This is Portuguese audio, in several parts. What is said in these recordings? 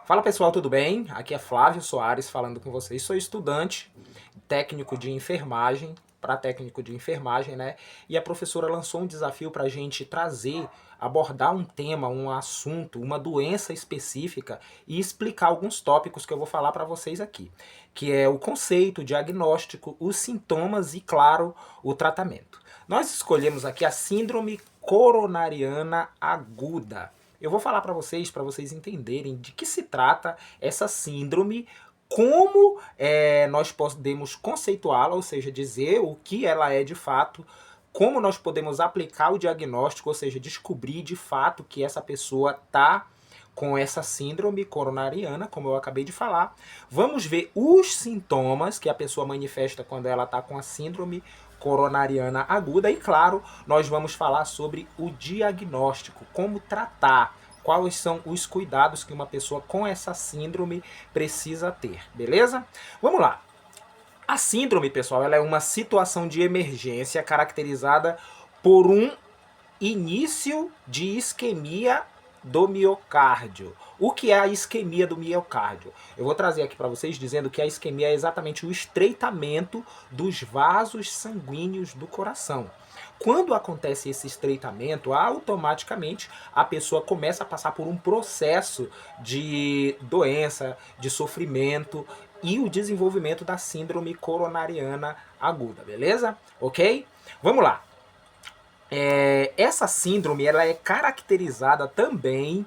Fala pessoal, tudo bem? Aqui é Flávio Soares falando com vocês. Sou estudante, técnico de enfermagem, para técnico de enfermagem, né? E a professora lançou um desafio para a gente trazer, abordar um tema, um assunto, uma doença específica e explicar alguns tópicos que eu vou falar para vocês aqui, que é o conceito, o diagnóstico, os sintomas e, claro, o tratamento. Nós escolhemos aqui a síndrome coronariana aguda. Eu vou falar para vocês entenderem de que se trata essa síndrome, como nós podemos conceituá-la, ou seja, dizer o que ela é de fato, como nós podemos aplicar o diagnóstico, ou seja, descobrir de fato que essa pessoa está com essa síndrome coronariana, como eu acabei de falar. Vamos ver os sintomas que a pessoa manifesta quando ela está com a síndrome coronariana aguda e, claro, nós vamos falar sobre o diagnóstico, como tratar, quais são os cuidados que uma pessoa com essa síndrome precisa ter, beleza? Vamos lá. A síndrome, pessoal, ela é uma situação de emergência caracterizada por um início de isquemia do miocárdio. O que é a isquemia do miocárdio? Eu vou trazer aqui para vocês dizendo que a isquemia é exatamente o estreitamento dos vasos sanguíneos do coração. Quando acontece esse estreitamento, automaticamente a pessoa começa a passar por um processo de doença, de sofrimento e o desenvolvimento da síndrome coronariana aguda, beleza? Ok? Vamos lá. Essa síndrome ela é caracterizada também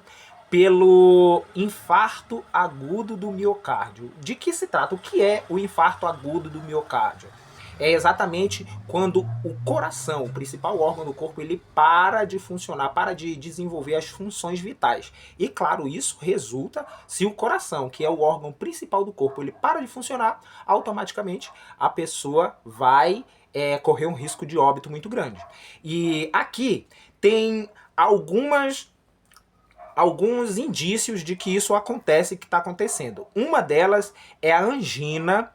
pelo infarto agudo do miocárdio. De que se trata? O que é o infarto agudo do miocárdio? É exatamente quando o coração, o principal órgão do corpo, ele para de funcionar, para de desenvolver as funções vitais. E claro, isso resulta se o coração, que é o órgão principal do corpo, ele para de funcionar, automaticamente a pessoa vai correr um risco de óbito muito grande. E aqui tem alguns indícios de que isso acontece, que está acontecendo. Uma delas é a angina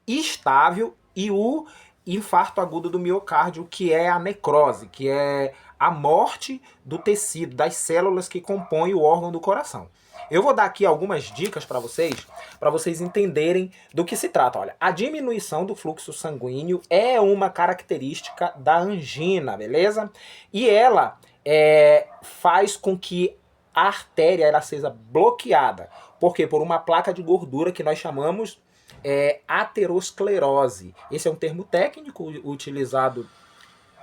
estável e o infarto agudo do miocárdio, que é a necrose, que é a morte do tecido, das células que compõem o órgão do coração. Eu vou dar aqui algumas dicas para vocês entenderem do que se trata. Olha, a diminuição do fluxo sanguíneo é uma característica da angina, beleza? E ela faz com que a artéria ela seja bloqueada. Por quê? Por uma placa de gordura que nós chamamos aterosclerose. Esse é um termo técnico utilizado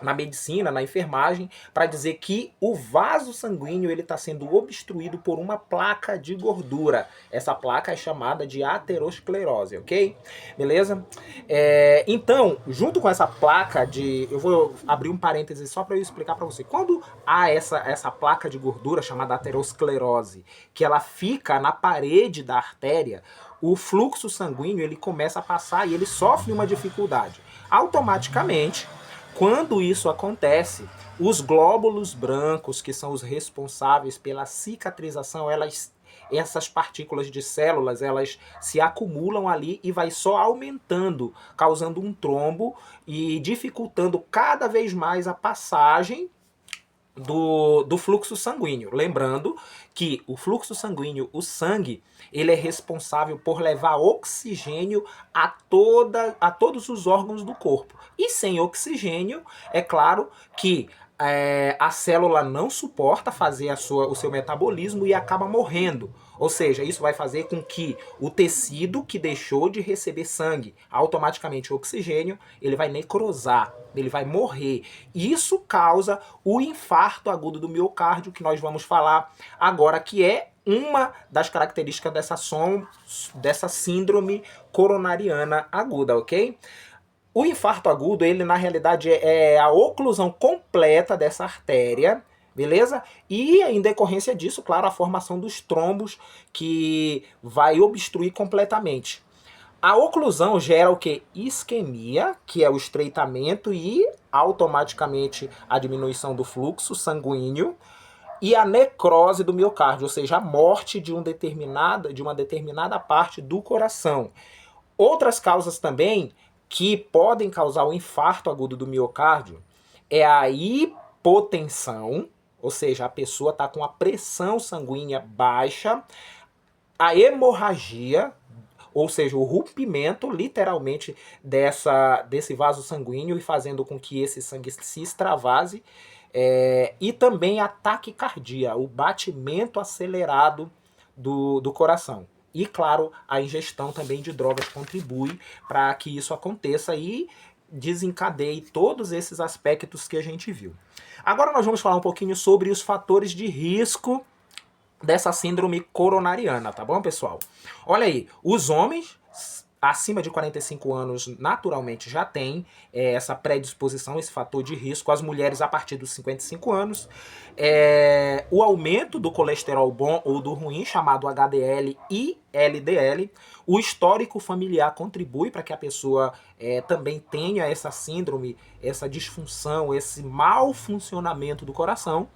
na medicina, na enfermagem, para dizer que o vaso sanguíneo ele está sendo obstruído por uma placa de gordura. Essa placa é chamada de aterosclerose, ok? Beleza? Então, junto com essa placa de... Eu vou abrir um parêntese só para eu explicar para você. Quando há essa placa de gordura chamada aterosclerose, que ela fica na parede da artéria, o fluxo sanguíneo ele começa a passar e ele sofre uma dificuldade. Automaticamente, quando isso acontece, os glóbulos brancos, que são os responsáveis pela cicatrização, essas partículas de células, elas se acumulam ali e vai só aumentando, causando um trombo e dificultando cada vez mais a passagem do fluxo sanguíneo. Lembrando que o fluxo sanguíneo, o sangue, ele é responsável por levar oxigênio a todos os órgãos do corpo. E sem oxigênio, é claro que a célula não suporta fazer o seu metabolismo e acaba morrendo. Ou seja, isso vai fazer com que o tecido que deixou de receber sangue, automaticamente oxigênio, ele vai necrosar, ele vai morrer. Isso causa o infarto agudo do miocárdio, que nós vamos falar agora, que é uma das características dessa síndrome coronariana aguda, ok? O infarto agudo, ele na realidade é a oclusão completa dessa artéria, beleza? E em decorrência disso, claro, a formação dos trombos que vai obstruir completamente. A oclusão gera o que? Isquemia, que é o estreitamento e automaticamente a diminuição do fluxo sanguíneo, e a necrose do miocárdio, ou seja, a morte de uma determinada parte do coração. Outras causas também que podem causar o infarto agudo do miocárdio é a hipotensão, ou seja, a pessoa está com a pressão sanguínea baixa, a hemorragia, ou seja, o rompimento, literalmente, desse vaso sanguíneo e fazendo com que esse sangue se extravase, e também a taquicardia, o batimento acelerado do coração. E, claro, a ingestão também de drogas contribui para que isso aconteça e desencadeie todos esses aspectos que a gente viu. Agora nós vamos falar um pouquinho sobre os fatores de risco dessa síndrome coronariana, tá bom, pessoal? Olha aí, os homens acima de 45 anos naturalmente já têm essa predisposição, esse fator de risco. As mulheres a partir dos 55 anos. O aumento do colesterol bom ou do ruim, chamado HDL e LDL. O histórico familiar contribui para que a pessoa também tenha essa síndrome, essa disfunção, esse mau funcionamento do coração.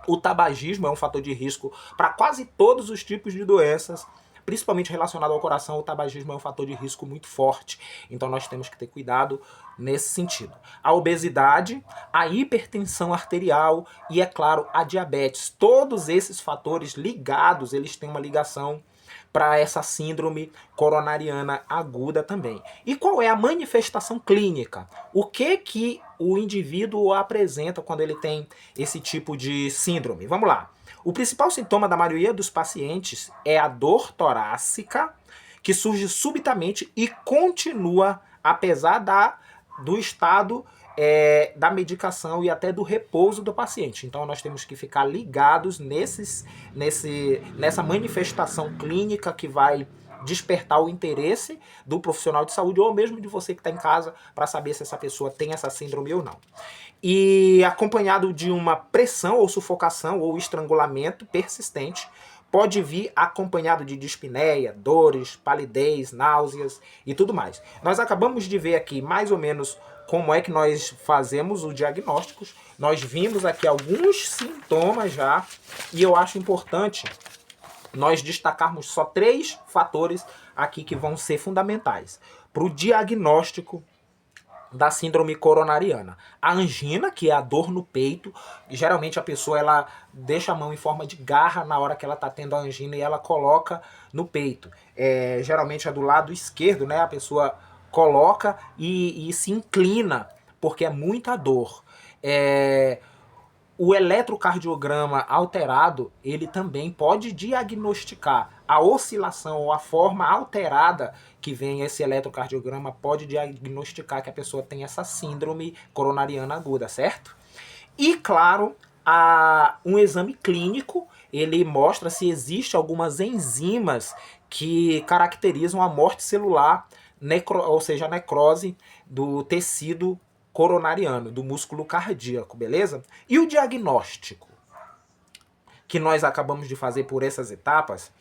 O tabagismo é um fator de risco para quase todos os tipos de doenças, principalmente relacionado ao coração. O tabagismo é um fator de risco muito forte, então nós temos que ter cuidado nesse sentido. A obesidade, a hipertensão arterial e, é claro, a diabetes. Todos esses fatores ligados, eles têm uma ligação para essa síndrome coronariana aguda também. E qual é a manifestação clínica? O que o indivíduo apresenta quando ele tem esse tipo de síndrome? Vamos lá. O principal sintoma da maioria dos pacientes é a dor torácica, que surge subitamente e continua apesar do estado da medicação e até do repouso do paciente. Então nós temos que ficar ligados nessa manifestação clínica que vai despertar o interesse do profissional de saúde ou mesmo de você que está em casa para saber se essa pessoa tem essa síndrome ou não. E acompanhado de uma pressão ou sufocação ou estrangulamento persistente, pode vir acompanhado de dispneia, dores, palidez, náuseas e tudo mais. Nós acabamos de ver aqui mais ou menos como é que nós fazemos o diagnóstico. Nós vimos aqui alguns sintomas já e eu acho importante nós destacarmos só 3 fatores aqui que vão ser fundamentais para o diagnóstico da síndrome coronariana. A angina, que é a dor no peito, e geralmente a pessoa ela deixa a mão em forma de garra na hora que ela está tendo a angina e ela coloca no peito. Geralmente é do lado esquerdo, né? A pessoa coloca e se inclina, porque é muita dor. O eletrocardiograma alterado, ele também pode diagnosticar a oscilação ou a forma alterada que vem esse eletrocardiograma, pode diagnosticar que a pessoa tem essa síndrome coronariana aguda, certo? E, claro, um exame clínico, ele mostra se existe algumas enzimas que caracterizam a morte celular, ou seja, a necrose do tecido coronariano, do músculo cardíaco, beleza? E o diagnóstico que nós acabamos de fazer por essas etapas,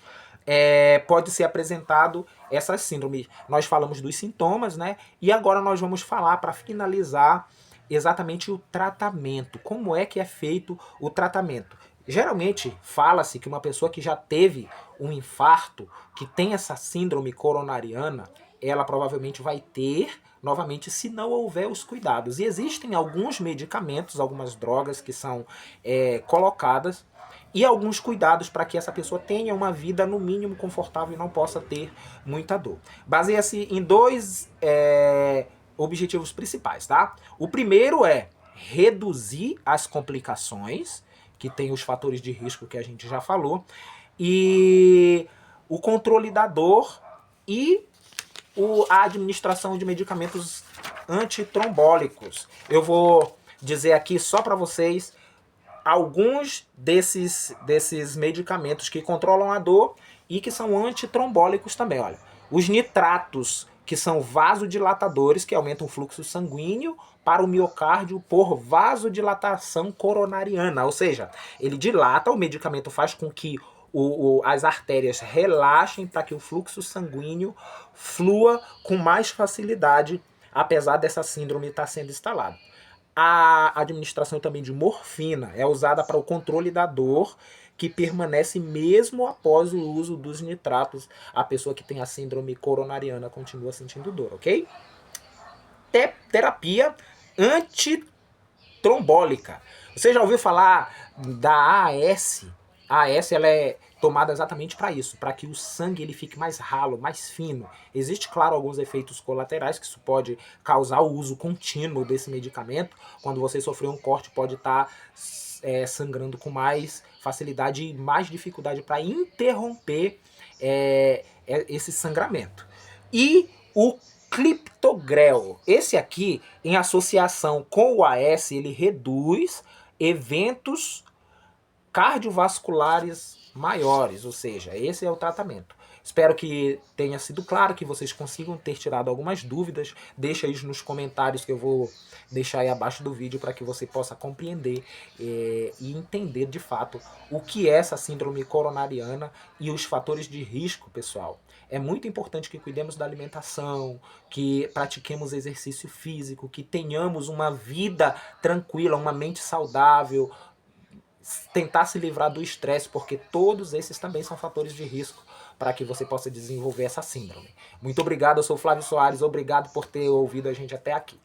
pode ser apresentado essa síndrome. Nós falamos dos sintomas, né? E agora nós vamos falar, para finalizar, exatamente o tratamento. Como é que é feito o tratamento? Geralmente fala-se que uma pessoa que já teve um infarto, que tem essa síndrome coronariana, ela provavelmente vai ter novamente se não houver os cuidados. E existem alguns medicamentos, algumas drogas que são colocadas e alguns cuidados para que essa pessoa tenha uma vida no mínimo confortável e não possa ter muita dor. Baseia-se em 2 objetivos principais, tá? O primeiro é reduzir as complicações, que tem os fatores de risco que a gente já falou, e o controle da dor e a administração de medicamentos antitrombólicos. Eu vou dizer aqui só para vocês alguns desses medicamentos que controlam a dor e que são antitrombólicos também. Olha, os nitratos, que são vasodilatadores, que aumentam o fluxo sanguíneo para o miocárdio por vasodilatação coronariana, ou seja, ele dilata, o medicamento faz com que as artérias relaxem para que o fluxo sanguíneo flua com mais facilidade, apesar dessa síndrome estar sendo instalada. A administração também de morfina é usada para o controle da dor, que permanece mesmo após o uso dos nitratos. A pessoa que tem a síndrome coronariana continua sentindo dor, ok? Terapia antitrombólica. Você já ouviu falar da AAS? A AAS ela é tomada exatamente para isso, para que o sangue ele fique mais ralo, mais fino. Existe, claro, alguns efeitos colaterais que isso pode causar o uso contínuo desse medicamento. Quando você sofrer um corte, pode estar sangrando com mais facilidade e mais dificuldade para interromper esse sangramento. E o Cliptogrel, esse aqui, em associação com o AS, ele reduz eventos cardiovasculares maiores, ou seja, esse é o tratamento. Espero que tenha sido claro, que vocês consigam ter tirado algumas dúvidas. Deixa aí nos comentários que eu vou deixar aí abaixo do vídeo para que você possa compreender e entender de fato o que é essa síndrome coronariana e os fatores de risco, pessoal. É muito importante que cuidemos da alimentação, que pratiquemos exercício físico, que tenhamos uma vida tranquila, uma mente saudável, tentar se livrar do estresse, porque todos esses também são fatores de risco para que você possa desenvolver essa síndrome. Muito obrigado, eu sou Flávio Soares, obrigado por ter ouvido a gente até aqui.